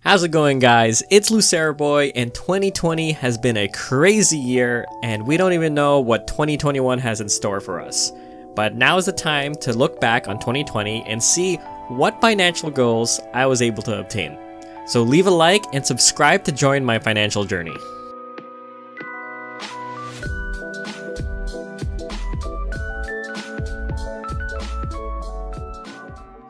How's it going, guys? It's Lucero Boy, and 2020 has been a crazy year, and we don't even know what 2021 has in store for us. But now is the time to look back on 2020 and see what financial goals I was able to obtain. So leave a like and subscribe to join my financial journey.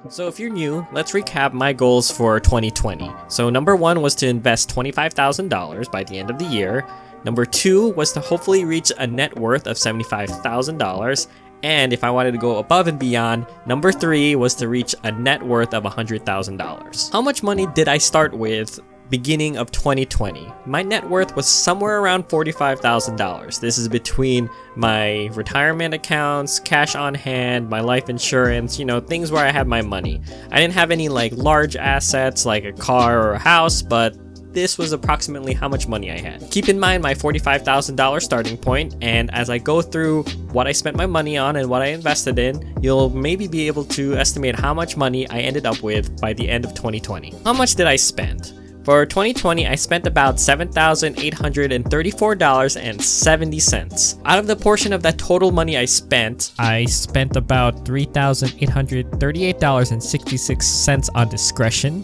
So if you're new, let's recap my goals for 2020. So number 1 was to invest $25,000 by the end of the year. Number 2 was to hopefully reach a net worth of $75,000. And if I wanted to go above and beyond, number 3 was to reach a net worth of $100,000. How much money did I start with beginning of 2020? My net worth was somewhere around $45,000. This is between my retirement accounts, cash on hand, my life insurance, things where I have my money. I didn't have any large assets like a car or a house, but this was approximately how much money I had. Keep in mind my $45,000 starting point, and as I go through what I spent my money on and what I invested in, you'll maybe be able to estimate how much money I ended up with by the end of 2020. How much did I spend? For 2020, I spent about $7,834.70. Out of the portion of that total money I spent about $3,838.66 on discretion,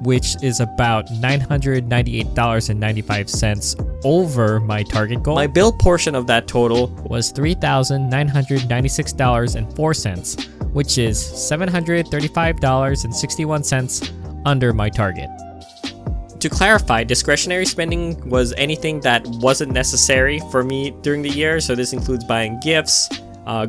which is about $998.95 over my target goal. My bill portion of that total was $3,996.04, which is $735.61 under my target. To clarify, discretionary spending was anything that wasn't necessary for me during the year, so this includes buying gifts,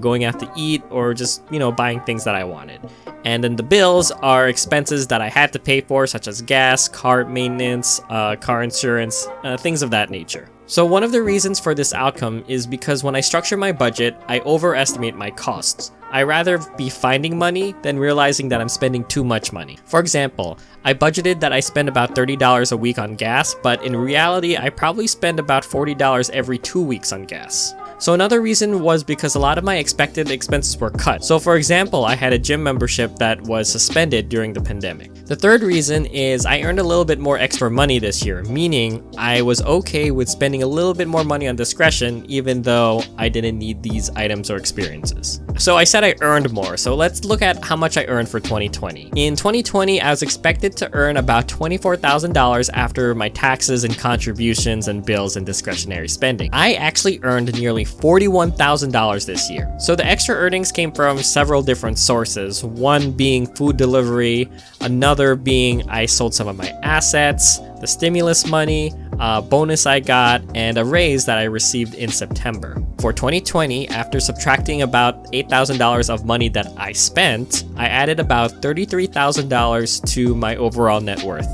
going out to eat, or just, buying things that I wanted. And then the bills are expenses that I had to pay for, such as gas, car maintenance, car insurance, things of that nature. So one of the reasons for this outcome is because when I structure my budget, I overestimate my costs. I rather be finding money than realizing that I'm spending too much money. For example, I budgeted that I spend about $30 a week on gas, but in reality, I probably spend about $40 every 2 weeks on gas. So another reason was because a lot of my expected expenses were cut. So for example, I had a gym membership that was suspended during the pandemic. The third reason is I earned a little bit more extra money this year, meaning I was okay with spending a little bit more money on discretion even though I didn't need these items or experiences. So I said I earned more, so let's look at how much I earned for 2020. In 2020, I was expected to earn about $24,000 after my taxes and contributions and bills and discretionary spending. I actually earned nearly $41,000 this year. So the extra earnings came from several different sources, one being food delivery, another being I sold some of my assets, the stimulus money, a bonus I got, and a raise that I received in September. For 2020, after subtracting about $8,000 of money that I spent, I added about $33,000 to my overall net worth.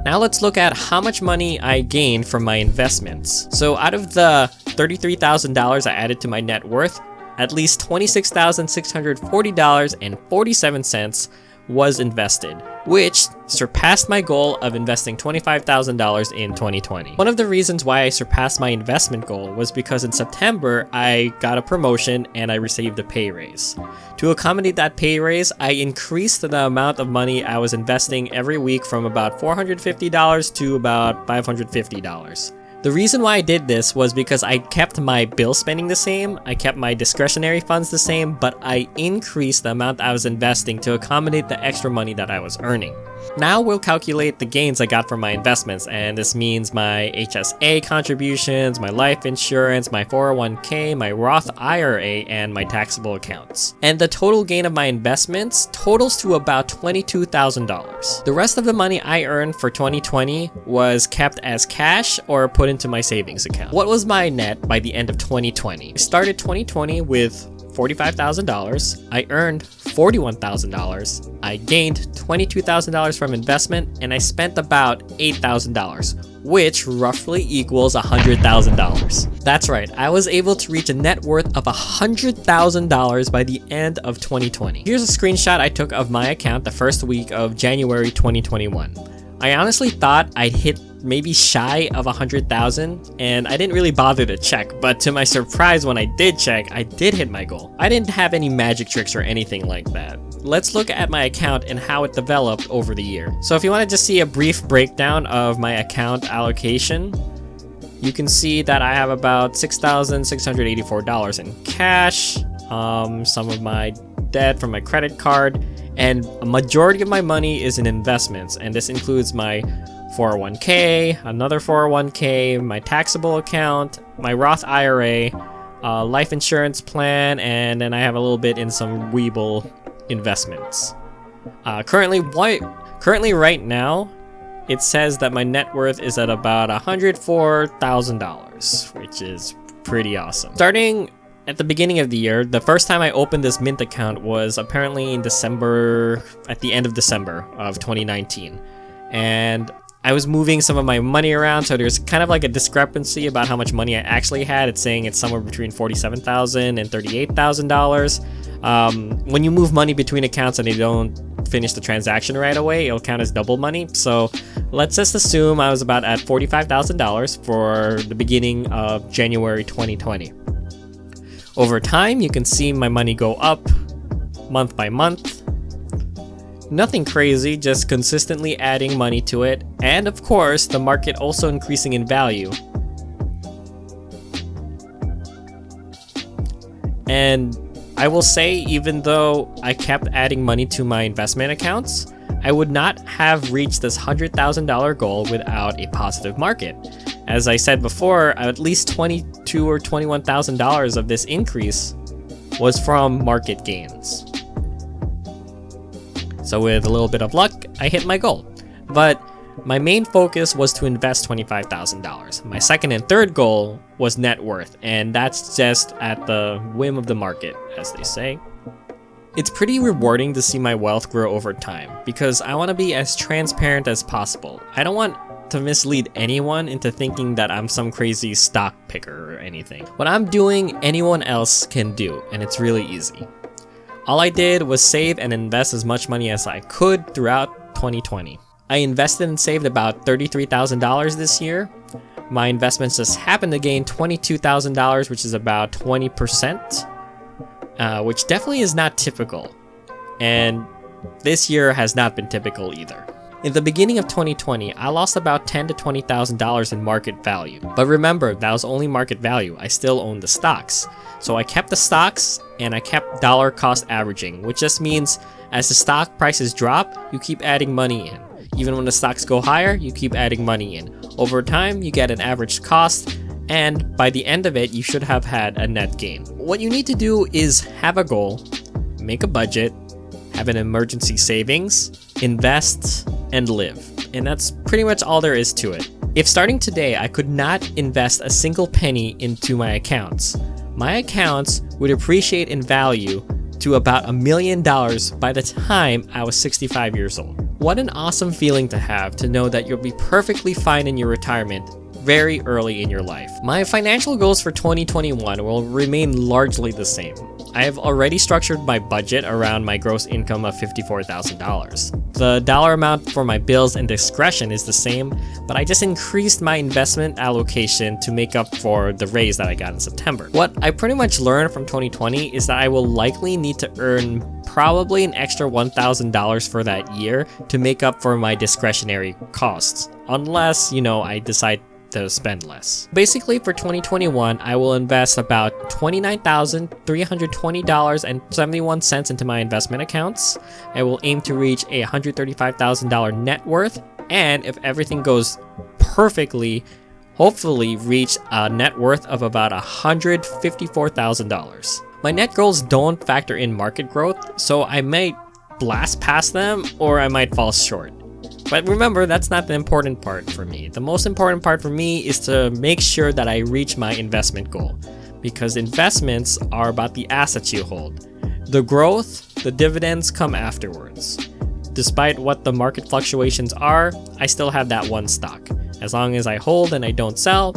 Now let's look at how much money I gained from my investments. So out of the $33,000 I added to my net worth, at least $26,640.47 was invested, which surpassed my goal of investing $25,000 in 2020. One of the reasons why I surpassed my investment goal was because in September, I got a promotion and I received a pay raise. To accommodate that pay raise, I increased the amount of money I was investing every week from about $450 to about $550. The reason why I did this was because I kept my bill spending the same, I kept my discretionary funds the same, but I increased the amount I was investing to accommodate the extra money that I was earning. Now we'll calculate the gains I got from my investments, and this means my HSA contributions, my life insurance, my 401k, my Roth IRA, and my taxable accounts. And the total gain of my investments totals to about $22,000. The rest of the money I earned for 2020 was kept as cash or put into my savings account. What was my net by the end of 2020? I started 2020 with $45,000, I earned $41,000, I gained $22,000 from investment, and I spent about $8,000, which roughly equals $100,000. That's right, I was able to reach a net worth of $100,000 by the end of 2020. Here's a screenshot I took of my account the first week of January 2021. I honestly thought I'd hit maybe shy of 100,000, and I didn't really bother to check, but to my surprise when I did check, I did hit my goal. I didn't have any magic tricks or anything like that. let's look at my account and how it developed over the year. So if you want to just see a brief breakdown of my account allocation, you can see that I have about $6,684 in cash, some of my debt from my credit card, and a majority of my money is in investments, and this includes my 401k, another 401k, my taxable account, my Roth IRA, life insurance plan, and then I have a little bit in some Webull investments. Currently right now, it says that my net worth is at about $104,000, which is pretty awesome. Starting at the beginning of the year, the first time I opened this Mint account was apparently in December, at the end of December of 2019. And I was moving some of my money around, so there's kind of like a discrepancy about how much money I actually had. It's saying it's somewhere between $47,000 and $38,000. When you move money between accounts and they don't finish the transaction right away, it'll count as double money. So let's just assume I was about at $45,000 for the beginning of January 2020. Over time, you can see my money go up month by month. Nothing crazy, just consistently adding money to it, and of course, the market also increasing in value. And I will say, even though I kept adding money to my investment accounts, I would not have reached this $100,000 goal without a positive market. As I said before, at least $22,000 or $21,000 of this increase was from market gains. So with a little bit of luck, I hit my goal. But my main focus was to invest $25,000. My second and third goal was net worth, and that's just at the whim of the market, as they say. It's pretty rewarding to see my wealth grow over time, because I want to be as transparent as possible. I don't want to mislead anyone into thinking that I'm some crazy stock picker or anything. What I'm doing, anyone else can do, and it's really easy. All I did was save and invest as much money as I could throughout 2020. I invested and saved about $33,000 this year. My investments just happened to gain $22,000, which is about 20%, which definitely is not typical. And this year has not been typical either. In the beginning of 2020, I lost about $10,000 to $20,000 in market value. But remember, that was only market value. I still own the stocks. So I kept the stocks and I kept dollar cost averaging, which just means as the stock prices drop, you keep adding money in. Even when the stocks go higher, you keep adding money in. Over time, you get an average cost, and by the end of it, you should have had a net gain. What you need to do is have a goal, make a budget, have an emergency savings, invest, and live. And that's pretty much all there is to it. If starting today, I could not invest a single penny into my accounts, my accounts would appreciate in value to about $1 million by the time I was 65 years old. What an awesome feeling to have, to know that you'll be perfectly fine in your retirement very early in your life. My financial goals for 2021 will remain largely the same. I have already structured my budget around my gross income of $54,000. The dollar amount for my bills and discretion is the same, but I just increased my investment allocation to make up for the raise that I got in September. What I pretty much learned from 2020 is that I will likely need to earn probably an extra $1,000 for that year to make up for my discretionary costs, unless, I decide to spend less. Basically, for 2021, I will invest about $29,320.71 into my investment accounts. I will aim to reach a $135,000 net worth, and if everything goes perfectly, hopefully reach a net worth of about $154,000. My net goals don't factor in market growth, so I might blast past them or I might fall short. But remember, that's not the important part for me. The most important part for me is to make sure that I reach my investment goal, because investments are about the assets you hold. The growth, the dividends come afterwards. Despite what the market fluctuations are, I still have that one stock. As long as I hold and I don't sell,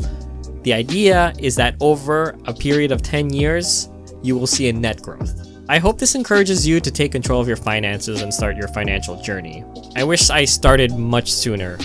the idea is that over a period of 10 years, you will see a net growth. I hope this encourages you to take control of your finances and start your financial journey. I wish I started much sooner,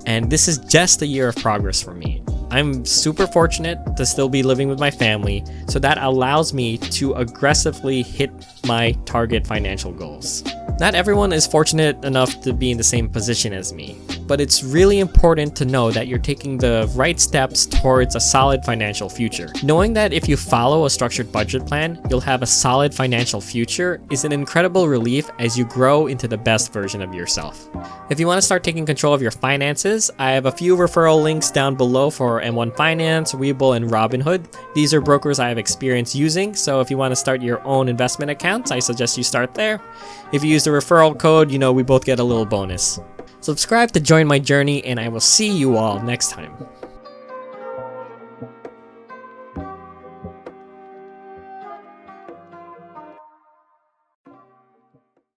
and this is just a year of progress for me. I'm super fortunate to still be living with my family, so that allows me to aggressively hit my target financial goals. Not everyone is fortunate enough to be in the same position as me, but it's really important to know that you're taking the right steps towards a solid financial future. Knowing that if you follow a structured budget plan, you'll have a solid financial future is an incredible relief as you grow into the best version of yourself. If you want to start taking control of your finances, I have a few referral links down below for M1 Finance, Webull, and Robinhood. These are brokers I have experience using, so if you want to start your own investment accounts, I suggest you start there. If you use the referral code, we both get a little bonus. Subscribe to join my journey, and I will see you all next time.